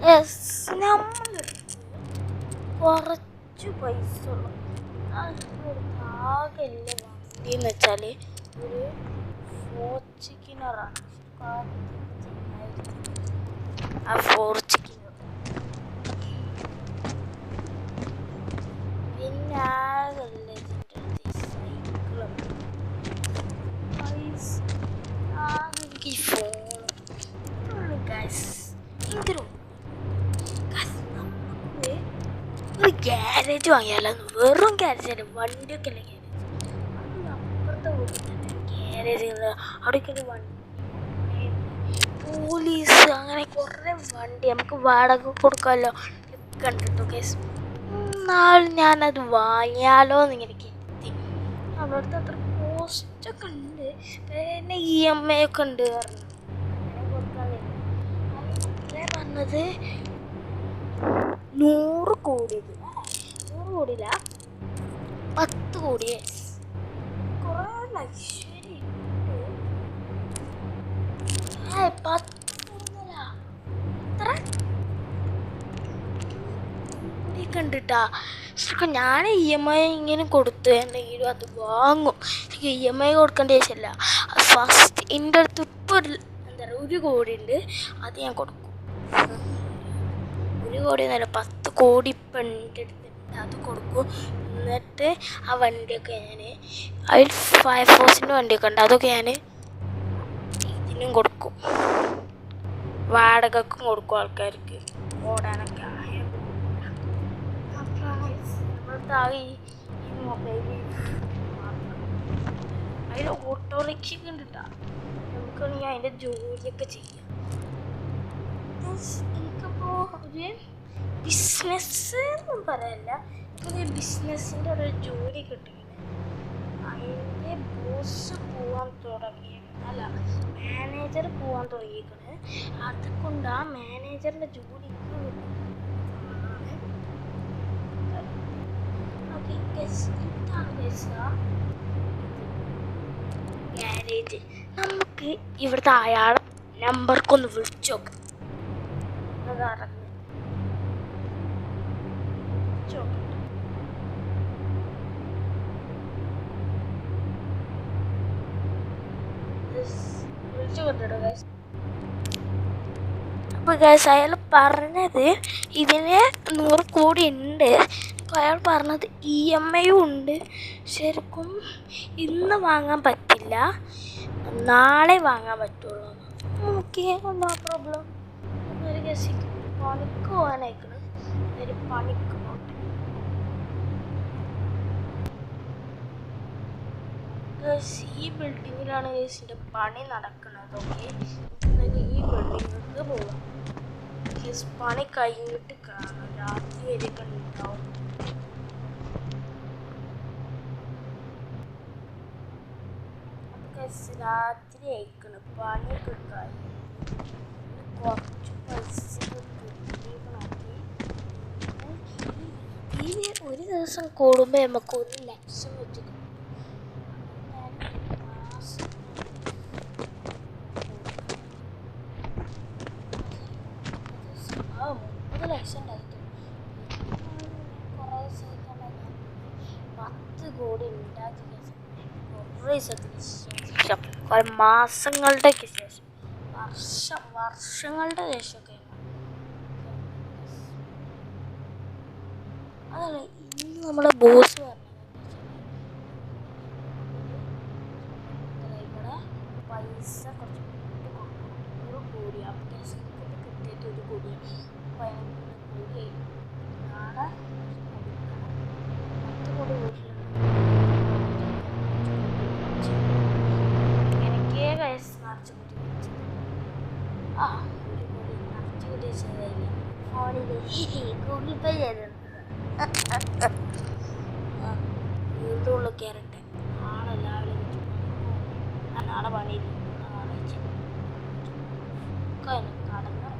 നമ്മൾ കുറച്ച് പൈസ ഉള്ളു ആകെല്ല വണ്ടി എന്ന് വെച്ചാൽ ഒരു ഫോർച്യൂണറാണ്. ആ ഫോർച്യൂണർ പിന്നെ ആകെല്ല സൈക്കിളും പൈസ ആകെ എനിക്ക് ഫോൺ ഗൈസ് എങ്കിലും ഒരു ഗ്യാരേജ് വാങ്ങിയാലോ. വെറും ഗ്യാരേജ് അല്ല, വണ്ടിയൊക്കെ അല്ല ഗ്യാരേജ്. അപ്പുറത്തെ ഗ്യാരേജുകൾ അവിടേക്കൊരു വണ്ടി പോലീസ് അങ്ങനെ കുറേ വണ്ടി നമുക്ക് വാടക കൊടുക്കാമല്ലോ കണ്ടിട്ടോ കേസ്. നാളെ ഞാനത് വാങ്ങിയാലോ എന്ന് ഇങ്ങനെ കരുതി. അവിടുത്തെ അത്ര പോസ്റ്റൊക്കെ ഉണ്ട്, പിന്നെ EMI ഒക്കെ ഉണ്ട് പറഞ്ഞു. അങ്ങനെ കൊടുക്കാൻ പറഞ്ഞത് 100 കോടി 100 കോടിയില്ല 10 കോടി. കുറേ ലക്ഷറി 10 കണ്ടിട്ടാ. ശരിക്കും ഞാൻ EMI ഇങ്ങനെ കൊടുത്ത് എന്തെങ്കിലും അത് വാങ്ങും. എനിക്ക് EMI കൊടുക്കേണ്ട ആവശ്യമില്ല. അത് ഫസ്റ്റ് എൻ്റെ അടുത്ത് ഇപ്പോൾ എന്താ പറയുക 1 കോടി ഉണ്ട്, അത് ഞാൻ കൊടുക്കും. 1 കോടി എന്നല്ല 10 കോടി ഇപ്പം എൻ്റെ അടുത്തുണ്ട്, അത് കൊടുക്കും. എന്നിട്ട് ആ വണ്ടിയൊക്കെ ഞാൻ അതിൽ ഫയർഫോഴ്സിൻ്റെ വണ്ടിയൊക്കെ ഉണ്ട്, അതൊക്കെ ഞാൻ ഇതിനും കൊടുക്കും, വാടകക്കും കൊടുക്കും ആൾക്കാർക്ക് ഓടാനൊക്കെ. ഈ മൊബൈലിൽ അതിൽ ഓട്ടോറിക്ഷ ഉണ്ട് കേട്ടോ. നമുക്കാണെങ്കിൽ അതിൻ്റെ ജോലിയൊക്കെ ചെയ്യാം. എനിക്കിപ്പോൾ ഒരു ബിസിനസ് ഒന്നും പറയല്ല, ഒരു ബിസിനസ്സിൻ്റെ ഒരു ജോലി കിട്ടിയില്ല. അതിൻ്റെ ബോസ് പോകാൻ തുടങ്ങി, അല്ല മാനേജർ പോകാൻ തുടങ്ങിയിരിക്കണ്. അതുകൊണ്ട് ആ മാനേജറിൻ്റെ ജോലിക്ക് ഗ്യാരേജ്. നമുക്ക് ഇവിടുത്തെ അയാളെ നമ്പർക്കൊന്ന് വിളിച്ചു നോക്കാം. അപ്പോൾ ഗൈസ് അയാൾ പറഞ്ഞത് ഇതിന് 100 കോടി ഉണ്ട്. അയാൾ പറഞ്ഞത് EMI ഉണ്ട്. ശരിക്കും ഇന്ന് വാങ്ങാൻ പറ്റില്ല, നാളെ വാങ്ങാൻ പറ്റുള്ളൂ. Okay, no problem. ഒരു ഗസ് പണിക്ക് പോകാനായിക്കണം, ഒരു പണിക്ക് പോട്ടെ. ഈ ബിൽഡിങ്ങിലാണ് ഗേസിൻ്റെ പണി നടക്കുന്നത്. ഓക്കെ, ഈ ബിൽഡിങ്ങിലേക്ക് പോകാം. പണി കഴിഞ്ഞിട്ട് കാണാം, രാത്രി വരെയൊക്കെ ഉണ്ടാവും. രാത്രി അയക്കണം, പണിയൊക്കെ കഴിഞ്ഞ് കുറച്ച് പൈസ കിട്ടിക്കണോക്കി. ഈ ഒരു ദിവസം കൂടുമ്പോൾ നമുക്ക് 1 ലക്ഷം വെച്ച് കിട്ടും. 30 ലക്ഷം ഉണ്ടായിട്ടു. കുറേ ദിവസം 10 കോടി ഉണ്ടാക്കി കുറേ ദിവസത്തിന് ശേഷം, കുറേ മാസങ്ങളുടെയൊക്കെ ശേഷം, വർഷങ്ങളുടെ ശേഷമൊക്കെ. അതല്ല ഇന്ന് നമ്മുടെ ബോസ് പറഞ്ഞത് ഇവിടെ പൈസ കുറച്ച് 100 കോടി അപ്ഡേഷൻ കിട്ടിയിട്ട് 1 കോടി 15 കോടി നാളെ 10 കോടി വീട്ടിലുണ്ട്. എനിക്കേ വയസ്സ് നിറച്ച് കുട്ടി വെച്ചത് 1 കോടി നിറച്ച് കുട്ടി വെച്ചതായി ഫോണിൽ ഗൂഗിൾ പേ ചെയ്തിട്ടുണ്ട്. വീണ്ടും ഉള്ളിൽ കയറട്ടെ. നാളെ രാവിലെ നാളെ പണിയില്ല, നാളെ കടന്ന്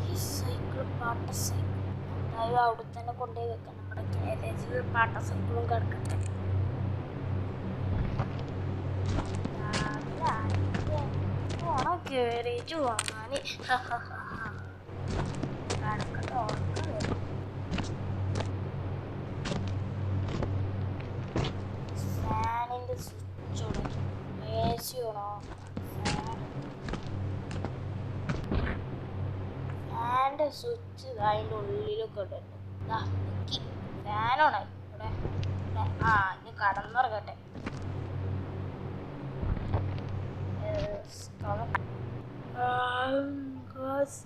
ഈ സൈക്കിൾ പാട്ട സൈക്കിൾ എന്തായാലും അവിടെ തന്നെ കൊണ്ടുപോയി വെക്കാം. നമ്മുടെ ഗ്യാരേജിൽ പാട്ട സൈക്കിളും കിടക്കട്ടെ. രാവിലെ 5 മണിക്ക് ഗാരേജ് വാങ്ങാൻ കടക്കട്ടോ ഫാനിൻ്റെ സ്വിച്ച് എ സി ആണോ ഫാനിൻ്റെ സ്വിച്ച് അതിൻ്റെ ഉള്ളിലൊക്കെ ഇടുന്നു ഫാനാണ് ഇവിടെ ആ ഇനി കടന്നിറങ്ങട്ടെ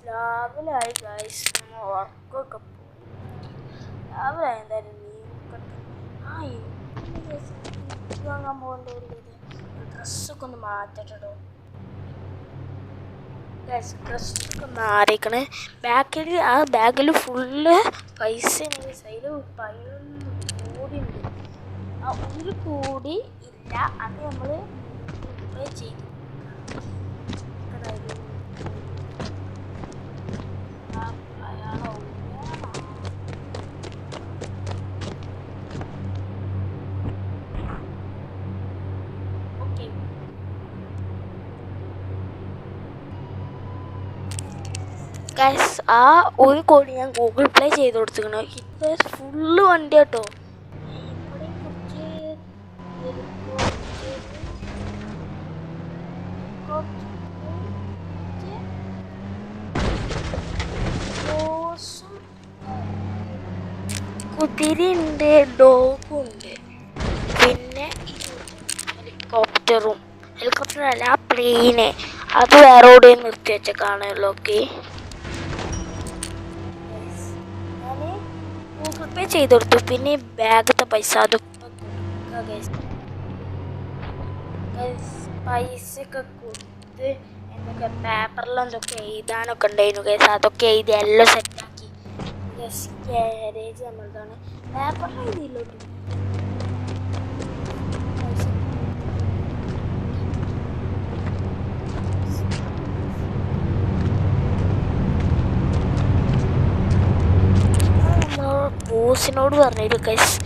രാവിലായി ഗൈസ് വർക്കൊക്കെ പോയി രാവിലെ എന്തായാലും വാങ്ങാൻ പോകേണ്ടി ഡ്രസ്സൊക്കെ ഒന്ന് മാറ്റട്ടോ ഡ്രസ്സൊക്കെ മാറിക്കണേ ബാഗിൽ ഫുള്ള് പൈസ ഉണ്ടെങ്കിൽ സൈഡിൽ 11 കോടി ഉണ്ട് ആ 1 കോടി ഇല്ല അത് നമ്മൾ പേ ചെയ്തു ഗൈസ് ആ 1 കോടി ഞാൻ ഗൂഗിൾ പ്ലേ ചെയ്ത് കൊടുത്തിരിക്കണു ഇത് ഫുള്ള് വണ്ടി കേട്ടോ കുതിരയുണ്ട് ഡോഗുണ്ട് പിന്നെ ഹെലികോപ്റ്ററല്ല പ്ലെയിന് അത് വേറെ എവിടെയും നിർത്തി വെച്ച കാണുമല്ലോ ഓക്കെ ഗൂഗിൾ പേ ചെയ്ത് കൊടുത്തു പിന്നെ ബാഗത്തെ പൈസ പൈസയൊക്കെ കൊടുത്ത് എന്തൊക്കെ പേപ്പറിലെന്തൊക്കെ എഴുതാനൊക്കെ ഉണ്ടായിരുന്നു കേസ് അതൊക്കെ എഴുതി എല്ലാം സെറ്റാക്കി ഗാരേജ് നമ്മളതാണ് പേപ്പറിൽ എഴുതിയില്ലോട്ട് ബോസിനോട് പറഞ്ഞു ഗൈസ്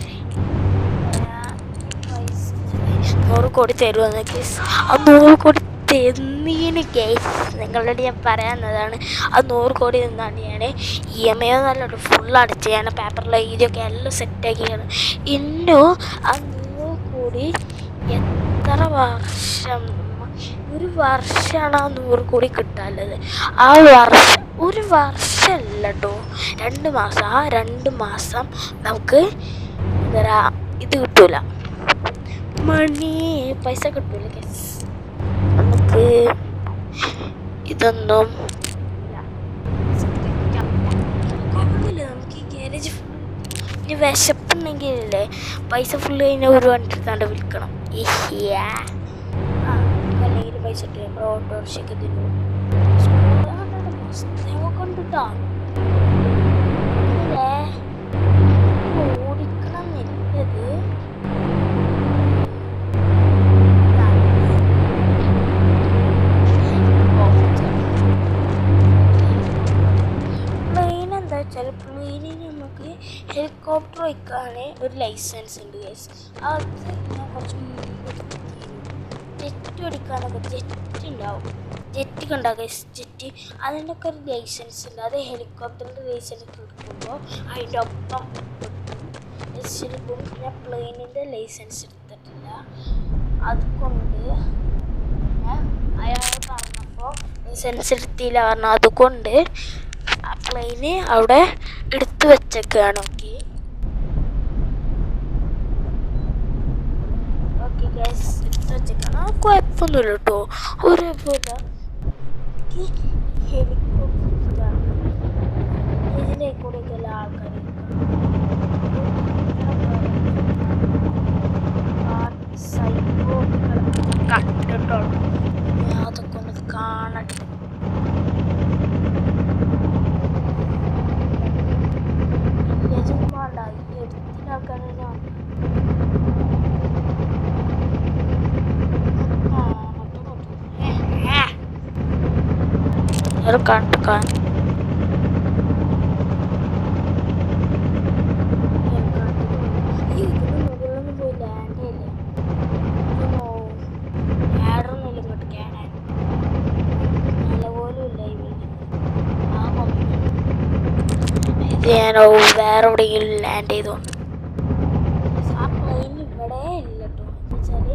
100 കോടി തരുമെന്ന് ഗൈസ് ആ 100 കോടി തന്നീന് ഗൈസ് നിങ്ങളോട് ഞാൻ പറയാവുന്നതാണ് ആ 100 കോടി നിന്നാണ് ഞാൻ EMI നല്ലോണം ഫുൾ അടച്ച് ഞാൻ പേപ്പറിൽ എഴുതിയൊക്കെ എല്ലാം സെറ്റാക്കിയാണ് ഇന്നും ആ 100 കോടി എത്ര വർഷം 1 വർഷമാണ് ആ 100 കോടി കിട്ടാനുള്ളത് ആ വർഷം 1 വർഷമല്ല കേട്ടോ 2 മാസം ആ 2 മാസം നമുക്ക് എന്താ ഇത് കിട്ടൂല മണി പൈസ കിട്ടൂല ഗൈസ് നമുക്ക് ഇതൊന്നും നമുക്ക് ഈ ഗാരേജ് ഇനി വിശപ്പുണ്ടെങ്കിലല്ലേ പൈസ ഫുള്ള് കഴിഞ്ഞാൽ ഒരു വണ്ടിട്ടാണ്ട് വിൽക്കണം അല്ലെങ്കിൽ പൈസ ഇട്ട് നമ്മൾ ഓട്ടോറിക്ഷയ്ക്ക് തിന്നു കൊണ്ടിട്ടോ ഓടിക്കണം എന്നത് പ്ലെയിൻ എന്താ വെച്ചാൽ പ്ലെയിനിന് നമുക്ക് ഹെലികോപ്റ്റർ വയ്ക്കാൻ ഒരു ലൈസൻസ് ഉണ്ട് ഗൈസ് അത് ഞാൻ കുറച്ച് മുമ്പ് ജെറ്റ് ഓടിക്കാനൊക്കെ ജെറ്റ് ഉണ്ടാവും ജെറ്റ് കണ്ടാകും ഗൈസ് ജെറ്റ് അതിൻ്റെ ഒക്കെ ഒരു ലൈസൻസ് ഉണ്ട് അത് ഹെലികോപ്റ്ററിൻ്റെ ലൈസൻസ് എടുക്കുമ്പോൾ അതിൻ്റെ ഒപ്പം ശരിക്കും ഞാൻ പ്ലെയിനിൻ്റെ ലൈസൻസ് എടുത്തിട്ടില്ല അതുകൊണ്ട് അയാൾ പറഞ്ഞപ്പോൾ ലൈസൻസ് എടുത്തില്ല കാരണം അതുകൊണ്ട് ആ പ്ലെയിന് അവിടെ എടുത്തു വെച്ചേക്കാണ് ഓക്കെ ഓക്കെ ഗൈസ് എടുത്തു വെച്ചേക്കാണ് ആ കുഴപ്പമൊന്നുമില്ല കേട്ടോ ഒരു ഹെലികോപ്റ്റർ ഇതിൻ്റെ കൂടെയൊക്കെ എല്ലാ ആൾക്കാരും കണ്ടിട്ടോ ഞാൻ അതൊക്കെ ഒന്ന് കാണട്ടെ വേണ്ട ഈ എടുത്തിൻ്റെ ആൾക്കാരെ കണ്ടു മുകളിലൊന്നും പോയി ലാൻഡ് ചെയ്യില്ലേ ആഡറൊന്നുമില്ല ഇങ്ങോട്ട് കാണാൻ ഞാൻ വേറെ എവിടെയെങ്കിലും ലാൻഡ് ചെയ്തോണ്ട്. ആ പ്ലെയിൻ ഇവിടെ ഇല്ല കേട്ടോ. എന്ന് വെച്ചാൽ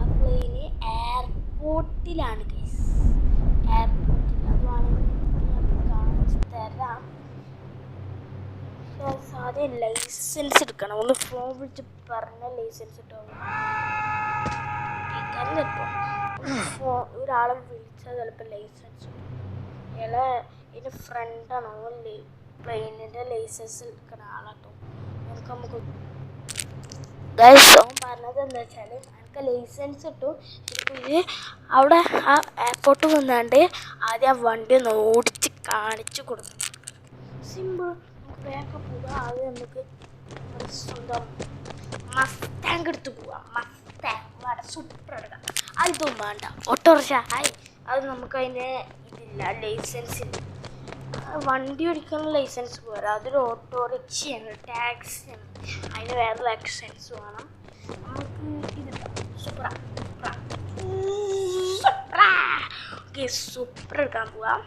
ആ പ്ലെയിന് എയർപോർട്ടിലാണ് ഗൈസ്. എയർപോർട്ടിൽ അത് വേണമെങ്കിൽ ഞാൻ കാണിച്ചു തരാം. ആദ്യം ലൈസൻസ് എടുക്കണം. ഒന്ന് ഫോൺ വിളിച്ച് പറഞ്ഞ ലൈസൻസ് കിട്ടും. ഒരാളെ വിളിച്ചാൽ ചിലപ്പോൾ ലൈസൻസ് ഇയാളെ എൻ്റെ ഫ്രണ്ടാണ്. പ്ലെയിനിൻ്റെ ലൈസൻസ് എടുക്കുന്ന ആളാട്ടോ. നമുക്ക് ഗൈസ് ഓൻ പറഞ്ഞത് എന്താ വെച്ചാൽ എനിക്ക് ലൈസൻസ് കിട്ടും. ഇത് അവിടെ ആ എയർപോർട്ട് വന്നാണ്ട് ആദ്യം ആ വണ്ടി ഒന്ന് ഓടിച്ച് കാണിച്ചു കൊടുക്കും. സിമ്പിൾ. നമുക്ക് വേഗം പോകാം. ആദ്യം നമുക്ക് സ്വന്തം മസ്താങ്ക് എടുത്ത് പോവാം. മസ്താങ്ക് വളരെ സൂപ്പർ എടുക്കാം. അതൊന്നും വേണ്ട. ഓട്ടോറിക്ഷ അത് നമുക്ക് അതിൻ്റെ ഇതില്ല, ലൈസൻസ് ഇല്ല. വണ്ടി ഓടിക്കാനുള്ള ലൈസൻസ് പോരാ. അതൊരു ഓട്ടോറിക്ഷയാണ്, ടാക്സിയാണ്. അതിന് വേറെ ലൈസൻസ് വേണം. നമുക്ക് ഇത് സൂപ്പർ ഓക്കെ സൂപ്പർ എടുക്കാൻ പോവാം.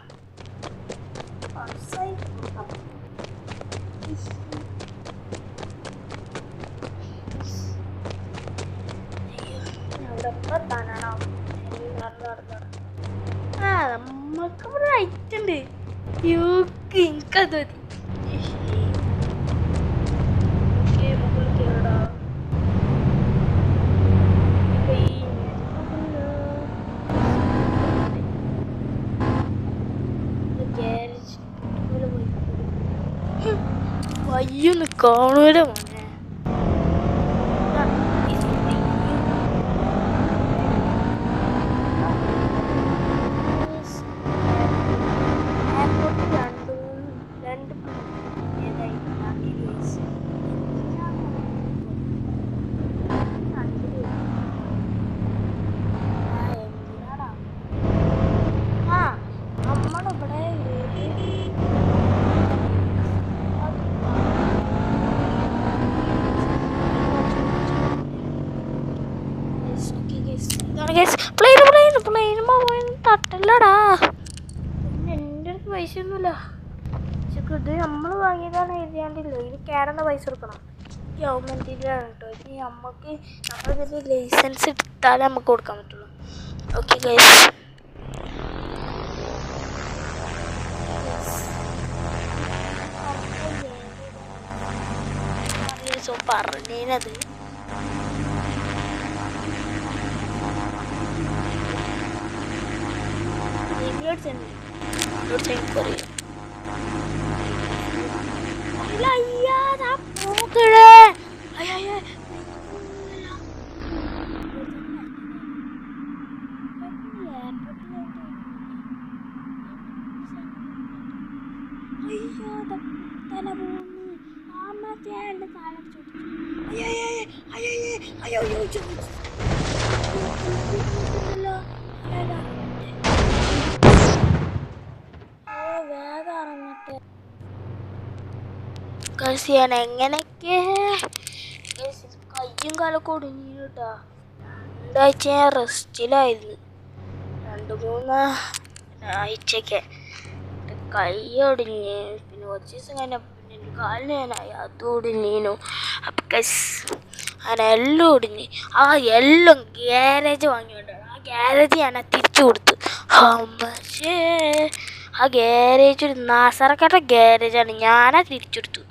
നമ്മൾക്ക് ഇവിടെ റൈറ്റ് ഉണ്ട്. എനിക്കത് വയ്യൊന്ന് കാണൂല മോനെ. തട്ടല്ലടാ. പിന്നെ എൻ്റെ അടുത്ത് പൈസ ഒന്നുമില്ല. പക്ഷെ ഇത് നമ്മൾ വാങ്ങിയതാണ് എഴുതിയാണ്ടില്ല. ഇത് കേടന്ന പൈസ കൊടുക്കണം. ഗവൺമെൻറ്റിലാണ് കേട്ടോ. ഇനി നമുക്ക് നമ്മളിതിൽ ലൈസൻസ് എടുത്താലേ നമുക്ക് കൊടുക്കാൻ പറ്റുള്ളൂ. Okay guys. പറഞ്ഞത് ഞാൻ എങ്ങനെയൊക്കെ കയ്യും കാലൊക്കെ ഒടുങ്ങി കേട്ടാ. 2 ആഴ്ച ഞാൻ റെസ്റ്റിലായിരുന്നു. 2-3 ആഴ്ചയൊക്കെ കൈ ഒടിഞ്ഞ്. പിന്നെ കുറച്ച് ദിവസം കഴിഞ്ഞാൽ പിന്നെ എൻ്റെ കാലിന് ഞാനായി അത് ഒടിഞ്ഞീനു. അപ്പം അങ്ങനെ എല്ലാം ഒടിഞ്ഞ്. ആ എല്ലാം ഗ്യാരേജ് വാങ്ങിക്കൊണ്ടാണ്. ആ ഗ്യാരേജ് ഞാൻ തിരിച്ചു കൊടുത്തു. പക്ഷേ ആ ഗ്യാരേജ് ഒരു നാസറക്കാരുടെ ഗ്യാരേജാണ്. ഞാനാ തിരിച്ചെടുത്തു.